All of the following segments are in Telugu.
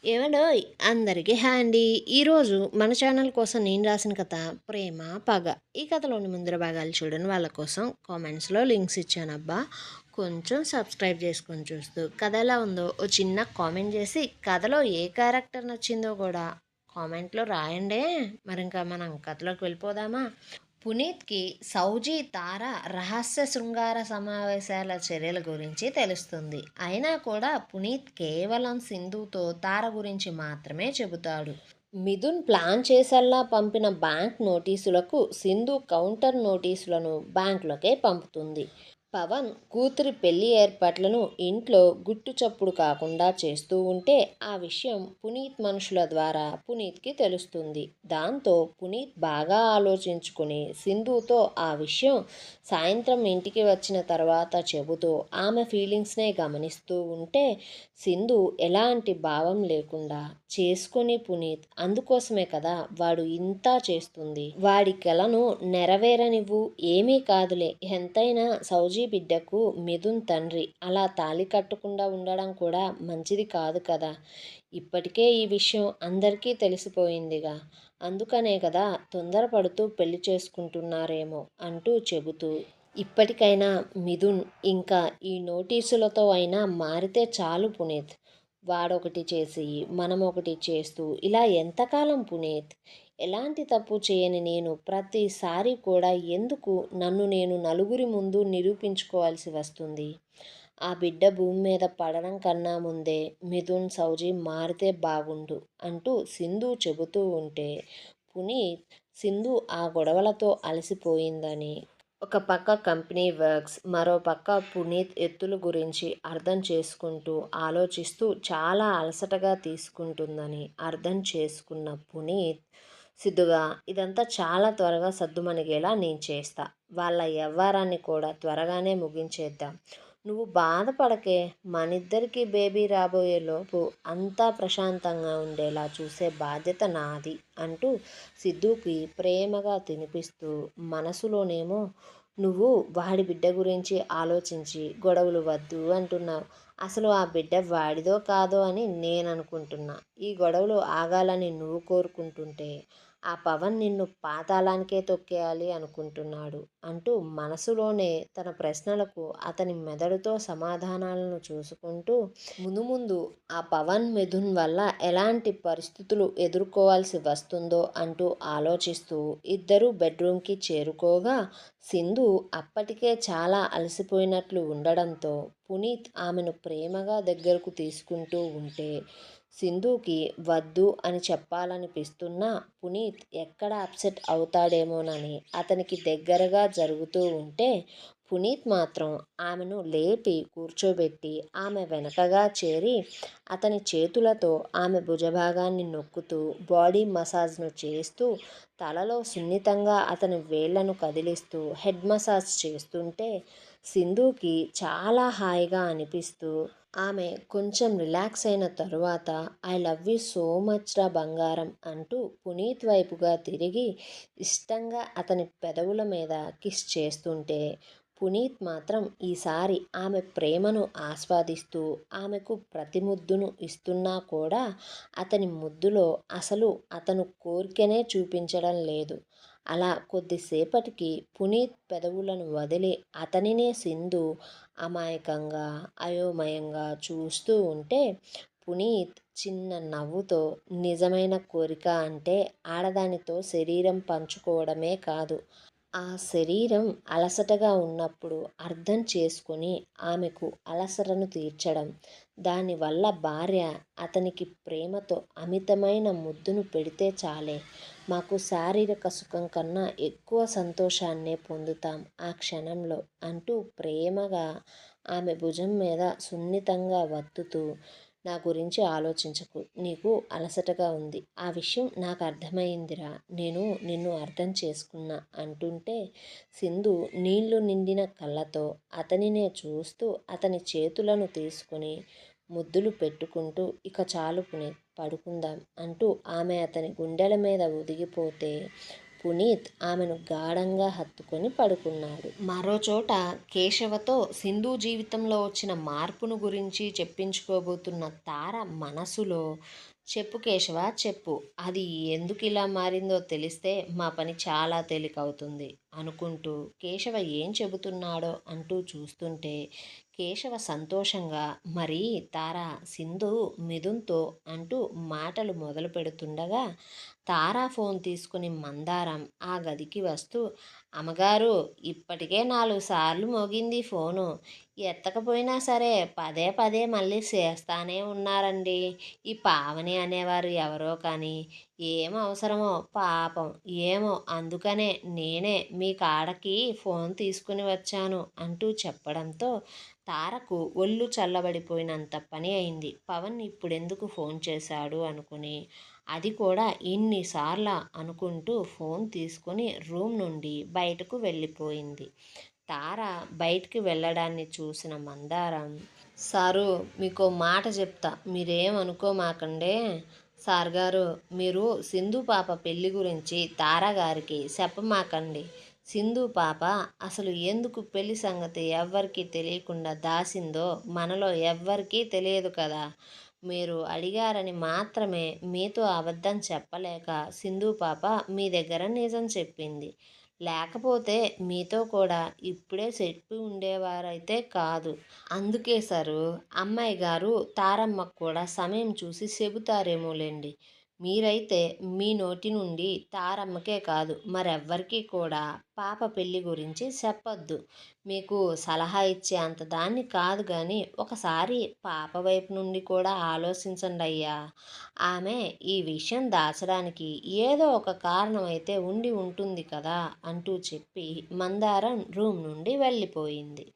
ఏవండోయ్! అందరికీ హాయ్ అండి. ఈరోజు మన ఛానల్ కోసం నేను రాసిన కథ 'ప్రేమ పగ'. ఈ కథలోని ముందర భాగాలు చూడని వాళ్ళ కోసం కామెంట్స్‌లో లింక్స్ ఇచ్చానబ్బా! కొంచెం సబ్స్క్రైబ్ చేసుకొని చూస్తూ కథ ఎలా ఉందో ఓ చిన్న కామెంట్ చేసి కథలో ఏ క్యారెక్టర్ నచ్చిందో కూడా కామెంట్‌లో రాయండే. మరింకా మనం కథలోకి వెళ్ళిపోదామా? పునీత్‌కి సౌజీ, తార రహస్య శృంగార సమావేశాల చర్యల గురించి తెలుస్తుంది. అయినా కూడా పునీత్ కేవలం సింధుతో తార గురించి మాత్రమే చెబుతాడు. మిథున్ ప్లాన్ చేసేలా పంపిన బ్యాంక్ నోటీసులకు సింధు కౌంటర్ నోటీసులను బ్యాంకులకే పంపుతుంది. పవన్ కూతురి పెళ్లి ఏర్పాట్లను ఇంట్లో గుట్టు చప్పుడు కాకుండా చేస్తూ ఉంటే ఆ విషయం పునీత్ మనుషుల ద్వారా పునీత్కి తెలుస్తుంది. దాంతో పునీత్ బాగా ఆలోచించుకుని సింధుతో ఆ విషయం సాయంత్రం ఇంటికి వచ్చిన తర్వాత చెబుతూ ఆమె ఫీలింగ్స్నే గమనిస్తూ ఉంటే సింధు ఎలాంటి భావం లేకుండా చేసుకుని పునీత్ అందుకోసమే కదా వాడు ఇంత చేస్తుంది. వాడి కలను నెరవేరనివ్వు. ఏమీ కాదులే, ఎంతైనా సౌజీ బిడ్డకు మిథున్ తండ్రి. అలా తాళి కట్టకుండా ఉండడం కూడా మంచిది కాదు కదా. ఇప్పటికే ఈ విషయం అందరికీ తెలిసిపోయిందిగా. అందుకనే కదా తొందరపడుతూ పెళ్లి చేసుకుంటున్నారేమో అంటూ చెబుతూ ఇప్పటికైనా మిథున్ ఇంకా ఈ నోటీసులతో అయినా మారితే చాలు పునీత్. వాడొకటి చేసి మనం ఒకటి చేస్తూ ఇలా ఎంతకాలం పునీత్? ఎలాంటి తప్పు చేయని నేను ప్రతిసారి కూడా ఎందుకు నన్ను నేను నలుగురి ముందు నిరూపించుకోవాల్సి వస్తుంది? ఆ బిడ్డ భూమి మీద పడడం కన్నా ముందే మిథున్, సౌజీ మారితే బాగుండు అంటూ సింధు చెబుతూ ఉంటే పునీత్ సింధు ఆ గొడవలతో అలసిపోయిందని, ఒక పక్క కంపెనీ వర్క్స్, మరో పక్క పునీత్ ఎత్తుల గురించి అర్థం చేసుకుంటూ ఆలోచిస్తూ చాలా అలసటగా తీసుకుంటుందని అర్థం చేసుకున్న పునీత్ సిద్ధుగా ఇదంతా చాలా త్వరగా సద్దుమణిగేలా నేను చేస్తా. వాళ్ళ వ్యవహారాన్ని కూడా త్వరగానే ముగించేద్దాం. నువ్వు బాధపడకే. మనిద్దరికీ బేబీ రాబోయే లోపు అంతా ప్రశాంతంగా ఉండేలా చూసే బాధ్యత నాది అంటూ సిద్ధుకి ప్రేమగా తినిపిస్తూ మనసులోనేమో నువ్వు వాడి బిడ్డ గురించి ఆలోచించి గొడవలు వద్దు అంటున్నావు. అసలు ఆ బిడ్డ వాడిదో కాదో అని నేను అనుకుంటున్నా. ఈ గొడవలు ఆగాలని నువ్వు కోరుకుంటుంటే ఆ పవన్ నిన్ను పాతాళానికే తొక్కేయాలి అనుకుంటున్నాడు అంటూ మనసులోనే తన ప్రశ్నలకు అతని మెదడుతో సమాధానాలను చూసుకుంటూ ముందు ముందు ఆ పవన్ మిథున్ వల్ల ఎలాంటి పరిస్థితులు ఎదుర్కోవాల్సి వస్తుందో అంటూ ఆలోచిస్తూ ఇద్దరూ బెడ్రూమ్కి చేరుకోగా సింధు అప్పటికే చాలా అలసిపోయినట్లు ఉండడంతో పునీత్ ఆమెను ప్రేమగా దగ్గరకు తీసుకుంటూ ఉంటే సింధుకి వద్దు అని చెప్పాలనిపిస్తున్నా పునీత్ ఎక్కడ అప్సెట్ అవుతాడేమోనని అతనికి దగ్గరగా జరుగుతూ ఉంటే పునీత్ మాత్రం ఆమెను లేపి కూర్చోబెట్టి ఆమె వెనకగా చేరి అతని చేతులతో ఆమె భుజభాగాన్ని నొక్కుతూ బాడీ మసాజ్ను చేస్తూ తలలో సున్నితంగా అతని వేళ్లను కదిలిస్తూ హెడ్ మసాజ్ చేస్తుంటే సింధుకి చాలా హాయిగా అనిపిస్తూ ఆమె కొంచెం రిలాక్స్ అయిన తరువాత I love you so much రా బంగారం అంటూ పునీత్ వైపుగా తిరిగి ఇష్టంగా అతని పెదవుల మీద కిస్ చేస్తుంటే పునీత్ మాత్రం ఈసారి ఆమె ప్రేమను ఆస్వాదిస్తూ ఆమెకు ప్రతి ముద్దును ఇస్తున్నా కూడా అతని ముద్దులో అసలు అతను కోరికనే చూపించడం లేదు. అలా కొద్దిసేపటికి పునీత్ పెదవులను వదిలి అతనినే సింధు అమాయకంగా అయోమయంగా చూస్తూ ఉంటే పునీత్ చిన్న నవ్వుతో నిజమైన కోరిక అంటే ఆడదానితో శరీరం పంచుకోవడమే కాదు, ఆ శరీరం అలసటగా ఉన్నప్పుడు అర్థం చేసుకొని ఆమెకు అలసటను తీర్చడం. దానివల్ల భార్య అతనికి ప్రేమతో అమితమైన ముద్దును పెడితే చాలే మాకు శారీరక సుఖం కన్నా ఎక్కువ సంతోషాన్నే పొందుతాం ఆ క్షణంలో అంటూ ప్రేమగా ఆమె భుజం మీద సున్నితంగా వత్తుతూ నా గురించి ఆలోచించకు. నీకు అలసటగా ఉంది. ఆ విషయం నాకు అర్థమైందిరా. నేను నిన్ను అర్థం చేసుకున్నా అంటుంటే సింధు నీళ్లు నిండిన కళ్ళతో అతనినే చూస్తూ అతని చేతులను తీసుకుని ముద్దులు పెట్టుకుంటూ ఇక చాలు పునీత్ పడుకుందాం అంటూ ఆమె అతని గుండెల మీద ఒదిగిపోతే పునీత్ ఆమెను గాఢంగా హత్తుకొని పడుకున్నాడు. మరోచోట కేశవతో సింధు జీవితంలో వచ్చిన మార్పును గురించి చెప్పించుకోబోతున్న తార మనసులో, చెప్పు కేశవ చెప్పు, అది ఎందుకు ఇలా మారిందో తెలిస్తే మా పని చాలా తేలికవుతుంది అనుకుంటూ కేశవ ఏం చెబుతున్నాడో అంటూ చూస్తుంటే కేశవ సంతోషంగా, మరి తార సింధు మిథున్తో అంటూ మాటలు మొదలు పెడుతుండగా తారా ఫోన్ తీసుకుని మందారం ఆ గదికి వస్తూ, అమ్మగారు ఇప్పటికే 4 సార్లు మోగింది ఫోను, ఎత్తకపోయినా సరే పదే పదే మళ్ళీ చేస్తానే ఉన్నారండి. ఈ పావని అనేవారు ఎవరో కానీ ఏం అవసరమో పాపం, ఏమో అందుకనే నేనే మీ కాడకి ఫోన్ తీసుకుని వచ్చాను అంటూ చెప్పడంతో తారకు ఒళ్ళు చల్లబడిపోయినంత పని అయింది. పవన్ ఇప్పుడెందుకు ఫోన్ చేశాడు అనుకుని, అది కూడా ఇన్నిసార్ల అనుకుంటూ ఫోన్ తీసుకొని రూమ్ నుండి బయటకు వెళ్ళిపోయింది. తార బయటికి వెళ్ళడాన్ని చూసిన మందారం, సారు మీకో మాట చెప్తా, మీరేం అనుకోమాకండే. సార్ గారు, మీరు సింధు పాప పెళ్లి గురించి తారాగారికి చెప్పమాకండి. సింధు పాప అసలు ఎందుకు పెళ్లి సంగతి ఎవ్వరికీ తెలియకుండా దాసిందో మనలో ఎవ్వరికీ తెలియదు కదా. మీరు అడిగారని మాత్రమే మీతో అబద్ధం చెప్పలేక సింధు పాప మీ దగ్గర నిజం చెప్పింది. లేకపోతే మీతో కూడా ఇప్పుడే చెప్పి ఉండేవారైతే కాదు. అందుకే సరు అమ్మాయి గారు తారమ్మకు కూడా సమయం చూసి చెబుతారేమోలేండి. మీరైతే మీ నోటి నుండి తారమ్మకే కాదు మరెవ్వరికీ కూడా పాప పెళ్లి గురించి చెప్పొద్దు. మీకు సలహా ఇచ్చే అంత దాన్ని కాదు కానీ ఒకసారి పాప వైపు నుండి కూడా ఆలోచించండి అయ్యా. ఆమె ఈ విషయం దాచడానికి ఏదో ఒక కారణం అయితే ఉండి ఉంటుంది కదా అంటూ చెప్పి మందారం రూమ్ నుండి వెళ్ళిపోయింది.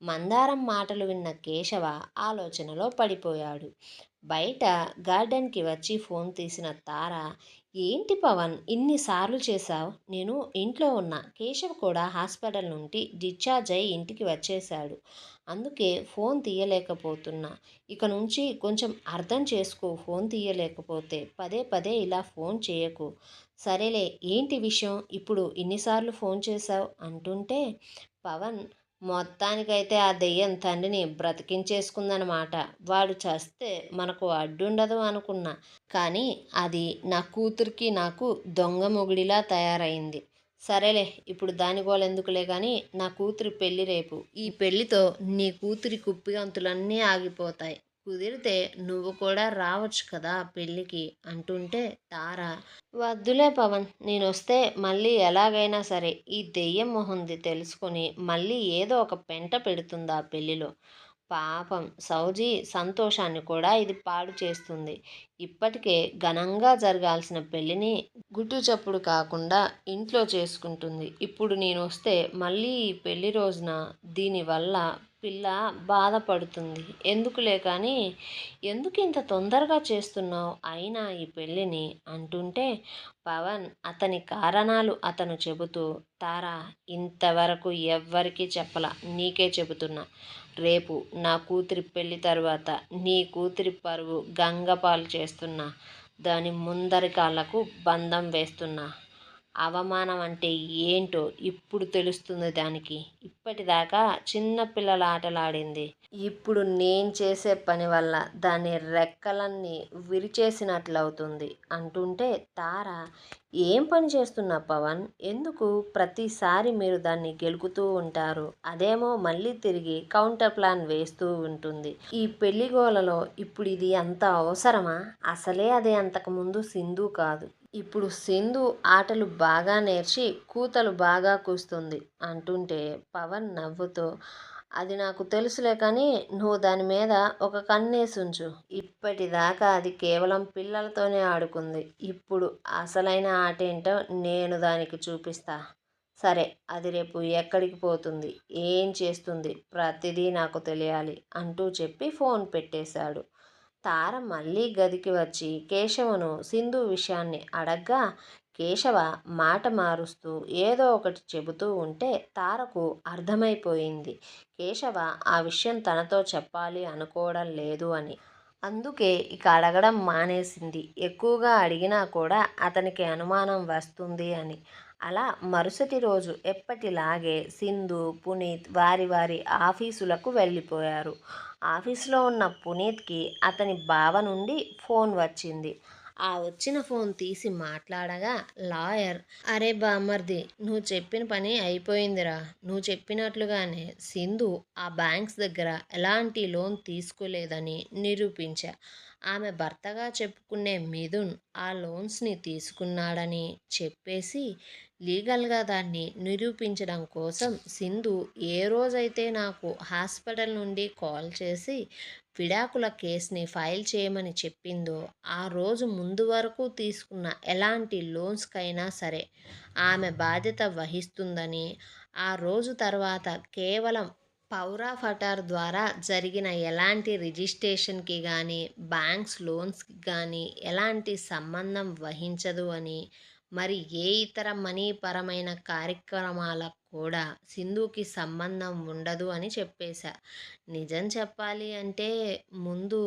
మందారం మాటలు విన్న కేశవ ఆలోచనలో పడిపోయాడు. బయట గార్డెన్కి వచ్చి ఫోన్ తీసిన తార, ఏంటి పవన్ ఇన్నిసార్లు చేశావు, నేను ఇంట్లో ఉన్నా, కేశవ్ కూడా హాస్పిటల్ నుండి డిశ్చార్జ్ అయి ఇంటికి వచ్చేశాడు, అందుకే ఫోన్ తీయలేకపోతున్నా, ఇక నుంచి కొంచెం అర్థం చేసుకో, ఫోన్ తీయలేకపోతే పదే పదే ఇలా ఫోన్ చేయకు. సరేలే ఏంటి విషయం, ఇప్పుడు ఇన్నిసార్లు ఫోన్ చేశావు అంటుంటే పవన్, మొత్తానికైతే ఆ దెయ్యం తండ్రిని బ్రతికించేసుకుందనమాట. వాడు చస్తే మనకు అడ్డుండదు అనుకున్నా, కానీ అది నా కూతురికి నాకు దొంగ మొగుడిలా తయారైంది. సరేలే ఇప్పుడు దాని గోలెందుకులే కానీ నా కూతురి పెళ్ళి రేపు, ఈ పెళ్ళితో నీ కూతురి కుప్పిగంతులన్నీ ఆగిపోతాయి, కుదిరితే నువ్వు కూడా రావచ్చు కదా పెళ్ళికి అంటుంటే తార, వద్దులే పవన్, నేనొస్తే మళ్ళీ ఎలాగైనా సరే ఈ దెయ్యం మొహంది తెలుసుకొని మళ్ళీ ఏదో ఒక పెంట పెడుతుంది ఆ పెళ్ళిలో. పాపం సౌజీ సంతోషాన్ని కూడా ఇది పాడు చేస్తుంది. ఇప్పటికే ఘనంగా జరగాల్సిన పెళ్ళిని గుట్టు చప్పుడు కాకుండా ఇంట్లో చేసుకుంటుంది. ఇప్పుడు నేను వస్తే మళ్ళీ ఈ పెళ్లి రోజున దీనివల్ల పిల్ల బాధపడుతుంది. ఎందుకులే కానీ ఎందుకు ఇంత తొందరగా చేస్తున్నావు అయినా ఈ పెళ్ళిని అంటుంటే పవన్ అతని కారణాలు అతను చెబుతూ, తారా ఇంతవరకు ఎవ్వరికీ చెప్పలా, నీకే చెబుతున్నా, రేపు నా కూతురి పెళ్ళి తర్వాత నీ కూతురి పరువు గంగపాలు చేస్తున్నా, దాని ముందరి కాళ్ళకు బంధం వేస్తున్నా, అవమానం అంటే ఏంటో ఇప్పుడు తెలుస్తుంది దానికి, ఇప్పటిదాకా చిన్నపిల్లల ఆటలాడింది, ఇప్పుడు నేను చేసే పని వల్ల దాని రెక్కలన్నీ విరిచేసినట్లవుతుంది అంటుంటే తార, ఏం పని చేస్తున్నా పవన్, ఎందుకు ప్రతిసారి మీరు దాన్ని గెలుకుతూ ఉంటారు, అదేమో మళ్ళీ తిరిగి కౌంటర్ ప్లాన్ వేస్తూ ఉంటుంది, ఈ పెళ్లి గోలలో ఇప్పుడు ఇది అంత అవసరమా, అసలే అదే అంతకుముందు సింధు కాదు, ఇప్పుడు సింధు ఆటలు బాగా నేర్చి కూతలు బాగా కూస్తుంది అంటుంటే పవన్ నవ్వుతూ, అది నాకు తెలుసులే కానీ నువ్వు దాని మీద ఒక కన్నేసుంచు, ఇప్పటిదాకా అది కేవలం పిల్లలతోనే ఆడుకుంది, ఇప్పుడు అసలైన ఆట ఏంటో నేను దానికి చూపిస్తా, సరే అది రేపు ఎక్కడికి పోతుంది, ఏం చేస్తుంది, ప్రతిదీ నాకు తెలియాలి అంటూ చెప్పి ఫోన్ పెట్టేశాడు. తార మళ్ళీ గదికి వచ్చి కేశవను సింధు విషయాన్ని అడగ్గా కేశవ మాట మారుస్తూ ఏదో ఒకటి చెబుతూ ఉంటే తారకు అర్థమైపోయింది కేశవ ఆ విషయం తనతో చెప్పాలి అనుకోవడం లేదు అని. అందుకే ఇక అడగడం మానేసింది. ఎక్కువగా అడిగినా కూడా అతనికి అనుమానం వస్తుంది అని. అలా మరుసటి రోజు ఎప్పటిలాగే సింధు, పునీత్ వారి వారి ఆఫీసులకు వెళ్ళిపోయారు. ఆఫీసులో ఉన్న పునీత్కి అతని బావ నుండి ఫోన్ వచ్చింది. ఆ వచ్చిన ఫోన్ తీసి మాట్లాడగా లాయర్, అరే బామ్మర్ది, నువ్వు చెప్పిన పని అయిపోయిందిరా. నువ్వు చెప్పినట్లుగానే సింధు ఆ బ్యాంక్స్ దగ్గర ఎలాంటి లోన్ తీసుకోలేదని నిరూపించా. ఆమె భర్తగా చెప్పుకునే మిథున్ ఆ లోన్స్ని తీసుకున్నాడని చెప్పేసి లీగల్గా దాన్ని నిరూపించడం కోసం సింధు ఏ రోజైతే నాకు హాస్పిటల్ నుండి కాల్ చేసి విడాకుల కేసుని ఫైల్ చేయమని చెప్పిందో ఆ రోజు ముందు వరకు తీసుకున్న ఎలాంటి లోన్స్కైనా సరే ఆమె బాధ్యత వహిస్తుందని, ఆ రోజు తర్వాత కేవలం పవర్ ఆఫ్ అటార్ ద్వారా జరిగిన ఎలాంటి రిజిస్ట్రేషన్కి కానీ బ్యాంక్స్ లోన్స్కి కానీ ఎలాంటి సంబంధం వహించదు అని, మరి ఏ ఇతర మనీ పరమైన కార్యక్రమాలకు కూడా సింధుకి సంబంధం ఉండదు అని చెప్పేశా. నిజం చెప్పాలి అంటే ముందు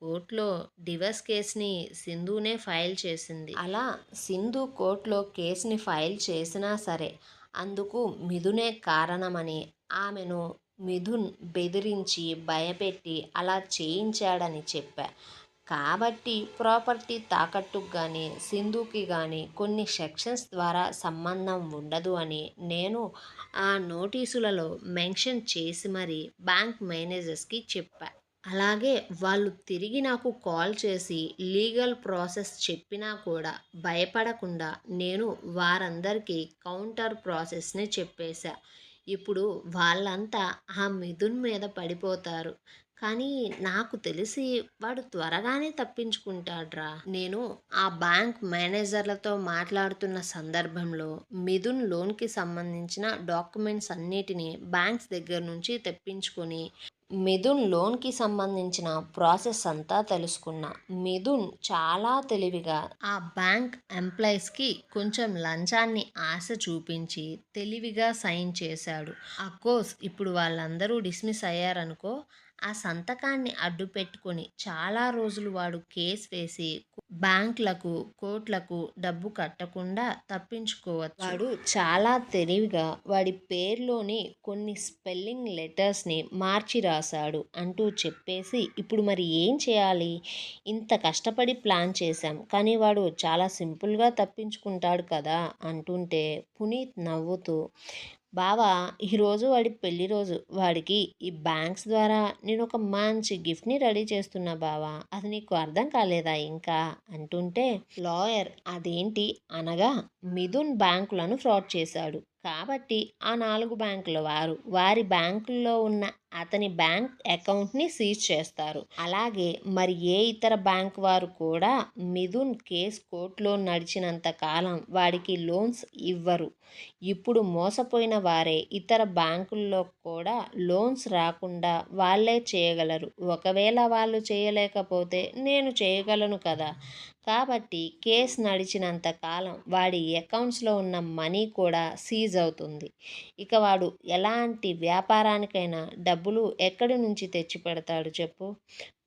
కోర్టులో డివర్స్ కేసుని సింధునే ఫైల్ చేసింది. అలా సింధు కోర్టులో కేసుని ఫైల్ చేసినా సరే అందుకు మిథునే కారణమని, ఆమెను మిథున్ బెదిరించి భయపెట్టి అలా చేయించాడని చెప్పా. కాబట్టి ప్రాపర్టీ తాకట్టుకు కానీ సింధుకి కానీ కొన్ని సెక్షన్స్ ద్వారా సంబంధం ఉండదు అని నేను ఆ నోటీసులలో మెన్షన్ చేసి మరీ బ్యాంక్ మేనేజర్స్కి చెప్పా. అలాగే వాళ్ళు తిరిగి నాకు కాల్ చేసి లీగల్ ప్రాసెస్ చెప్పినా కూడా భయపడకుండా నేను వారందరికీ కౌంటర్ ప్రాసెస్ని చెప్పేశా. ఇప్పుడు వాళ్ళంతా ఆ మిథున్ మీద పడిపోతారు. కానీ నాకు తెలిసి వాడు త్వరగానే తప్పించుకుంటాడ్రా. నేను ఆ బ్యాంక్ మేనేజర్లతో మాట్లాడుతున్న సందర్భంలో మిథున్ లోన్కి సంబంధించిన డాక్యుమెంట్స్ అన్నిటినీ బ్యాంక్స్ దగ్గర నుంచి తెప్పించుకొని మిథున్ లోన్కి సంబంధించిన ప్రాసెస్ అంతా తెలుసుకున్నా. మిథున్ చాలా తెలివిగా ఆ బ్యాంక్ ఎంప్లాయీస్కి కొంచెం లంచాన్ని ఆశ చూపించి తెలివిగా సైన్ చేశాడు. అఫ్కోర్స్ ఇప్పుడు వాళ్ళందరూ డిస్మిస్ అయ్యారనుకో, ఆ సంతకాన్ని అడ్డు పెట్టుకొని చాలా రోజులు వాడు కేసు వేసి బ్యాంకులకు కోర్టులకు డబ్బు కట్టకుండా తప్పించుకోవచ్చు. వాడు చాలా తెలివిగా వాడి పేరులోని కొన్ని స్పెల్లింగ్ లెటర్స్ని మార్చి రాశాడు అంటూ చెప్పేసి ఇప్పుడు మరి ఏం చేయాలి, ఇంత కష్టపడి ప్లాన్ చేశాం కానీ వాడు చాలా సింపుల్గా తప్పించుకుంటాడు కదా అంటుంటే పునీత్ నవ్వుతూ, బావా ఈరోజు వాడి పెళ్లి రోజు, వాడికి ఈ బ్యాంక్స్ ద్వారా నేను ఒక మంచి గిఫ్ట్ని రెడీ చేస్తున్నా బావా, అది నీకు అర్థం కాలేదా ఇంకా అంటుంటే లాయర్ అదేంటి అనగా, మిథున్ బ్యాంకులను ఫ్రాడ్ చేశాడు కాబట్టి ఆ 4 బ్యాంకుల వారు వారి బ్యాంకుల్లో ఉన్న అతని బ్యాంక్ అకౌంట్ని సీజ్ చేస్తారు. అలాగే మరి ఏ ఇతర బ్యాంక్ వారు కూడా మిథున్ కేసు కోర్టులో నడిచినంత కాలం వాడికి లోన్స్ ఇవ్వరు. ఇప్పుడు మోసపోయిన వారే ఇతర బ్యాంకుల్లో కూడా లోన్స్ రాకుండా వాళ్ళే చేయగలరు. ఒకవేళ వాళ్ళు చేయలేకపోతే నేను చేయగలను కదా. కాబట్టి కేసు నడిచినంత కాలం వాడి అకౌంట్స్లో ఉన్న మనీ కూడా సీజ్ అవుతుంది. ఇక వాడు ఎలాంటి వ్యాపారానికైనా డబ్బులు ఎక్కడి నుంచి తెచ్చి పెడతాడు చెప్పు.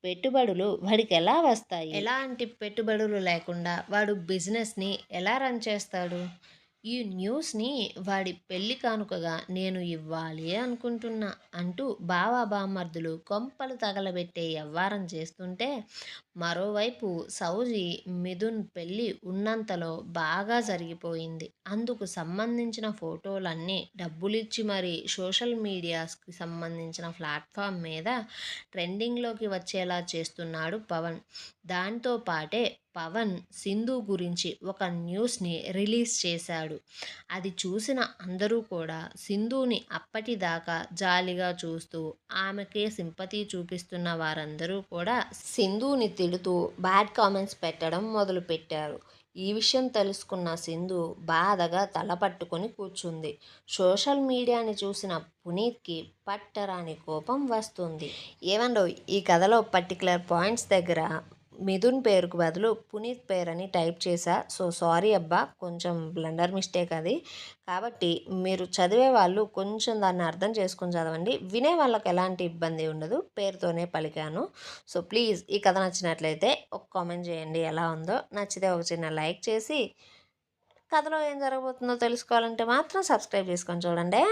పెట్టుబడులు వాడికి ఎలా వస్తాయి? ఎలాంటి పెట్టుబడులు లేకుండా వాడు బిజినెస్ని ఎలా రన్ చేస్తాడు? ఈ న్యూస్ని వాడి పెళ్లి కానుకగా నేను ఇవ్వాలి అనుకుంటున్నా అంటూ బావా బామ్మర్దులు కొంపలు తగలబెట్టే వ్యవహారం చేస్తుంటే, మరోవైపు సౌజీ మిథున్ పెళ్ళి ఉన్నంతలో బాగా జరిగిపోయింది. అందుకు సంబంధించిన ఫోటోలన్నీ డబ్బులిచ్చి మరీ సోషల్ మీడియాస్కి సంబంధించిన ప్లాట్ఫామ్ మీద ట్రెండింగ్లోకి వచ్చేలా చేస్తున్నాడు పవన్. దాంతో పాటే పవన్ సింధు గురించి ఒక న్యూస్ని రిలీజ్ చేశాడు. అది చూసిన అందరూ కూడా సింధుని అప్పటిదాకా జాలిగా చూస్తూ ఆమెకే సింపతి చూపిస్తున్న వారందరూ కూడా సింధుని తిడుతూ బ్యాడ్ కామెంట్స్ పెట్టడం మొదలుపెట్టారు. ఈ విషయం తెలుసుకున్న సింధు బాధగా తల పట్టుకొని కూర్చుంది. సోషల్ మీడియాని చూసిన పునీత్కి పట్టరాని కోపం వస్తుంది. ఏమన్నా ఈ కథలో పర్టికులర్ పాయింట్స్ దగ్గర మిథున్ పేరుకు బదులు పునీత్ పేరని టైప్ చేశా. సో సారీ అబ్బా, కొంచెం బ్లండర్ మిస్టేక్ అది. కాబట్టి మీరు చదివే వాళ్ళు కొంచెం దాన్ని అర్థం చేసుకొని చదవండి. వినే వాళ్ళకి ఎలాంటి ఇబ్బంది ఉండదు, పేరుతోనే పలికాను. సో ప్లీజ్ ఈ కథ నచ్చినట్లయితే ఒక కామెంట్ చేయండి ఎలా ఉందో. నచ్చితే ఒక చిన్న లైక్ చేసి కథలో ఏం జరగబోతుందో తెలుసుకోవాలంటే మాత్రం సబ్స్క్రైబ్ చేసుకొని చూడండి.